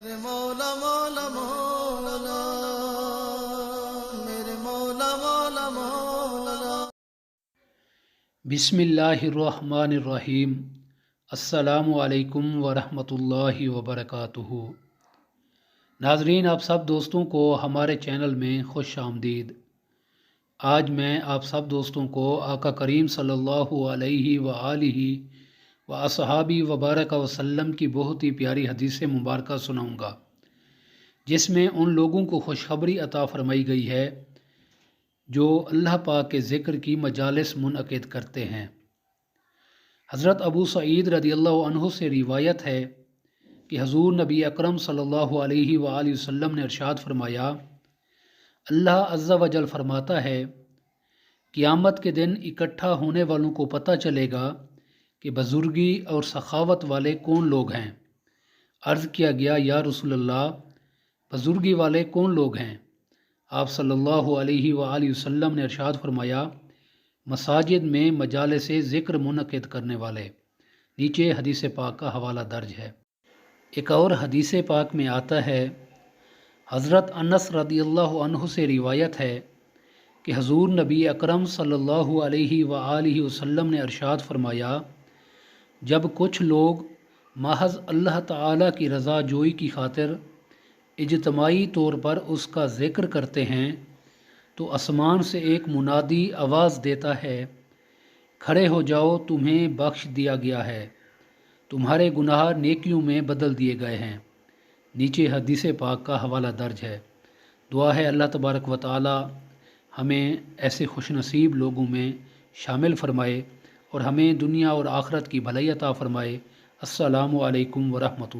میرے مولا مولا مولا میرے مولا مولا مولا۔ بسم اللہ الرحمن الرحیم۔ السلام علیکم ورحمۃ اللہ وبرکاتہ۔ ناظرین، آپ سب دوستوں کو ہمارے چینل میں خوش آمدید۔ آج میں آپ سب دوستوں کو آقا کریم صلی اللہ علیہ وآلہ و اصحابہ وبارک وسلم کی بہت ہی پیاری حدیث مبارکہ سناؤں گا، جس میں ان لوگوں کو خوشخبری عطا فرمائی گئی ہے جو اللہ پاک کے ذکر کی مجالس منعقد کرتے ہیں۔ حضرت ابو سعید رضی اللہ عنہ سے روایت ہے کہ حضور نبی اکرم صلی اللہ علیہ وآلہ وسلم نے ارشاد فرمایا، اللہ عز و جل فرماتا ہے، قیامت کے دن اکٹھا ہونے والوں کو پتہ چلے گا کہ بزرگی اور سخاوت والے کون لوگ ہیں۔ عرض کیا گیا، یا رسول اللہ، بزرگی والے کون لوگ ہیں؟ آپ صلی اللہ علیہ وآلہ وسلم نے ارشاد فرمایا، مساجد میں مجالس ذکر منعقد کرنے والے۔ نیچے حدیث پاک کا حوالہ درج ہے۔ ایک اور حدیث پاک میں آتا ہے، حضرت انس رضی اللہ عنہ سے روایت ہے کہ حضور نبی اکرم صلی اللہ علیہ وآلہ وسلم نے ارشاد فرمایا، جب کچھ لوگ محض اللہ تعالیٰ کی رضا جوئی کی خاطر اجتماعی طور پر اس کا ذکر کرتے ہیں تو آسمان سے ایک منادی آواز دیتا ہے، کھڑے ہو جاؤ، تمہیں بخش دیا گیا ہے، تمہارے گناہ نیکیوں میں بدل دیے گئے ہیں۔ نیچے حدیث پاک کا حوالہ درج ہے۔ دعا ہے اللہ تبارک و تعالی ہمیں ایسے خوش نصیب لوگوں میں شامل فرمائے اور ہمیں دنیا اور آخرت کی بھلائی عطا فرمائے۔ السلام علیکم ورحمۃ اللہ۔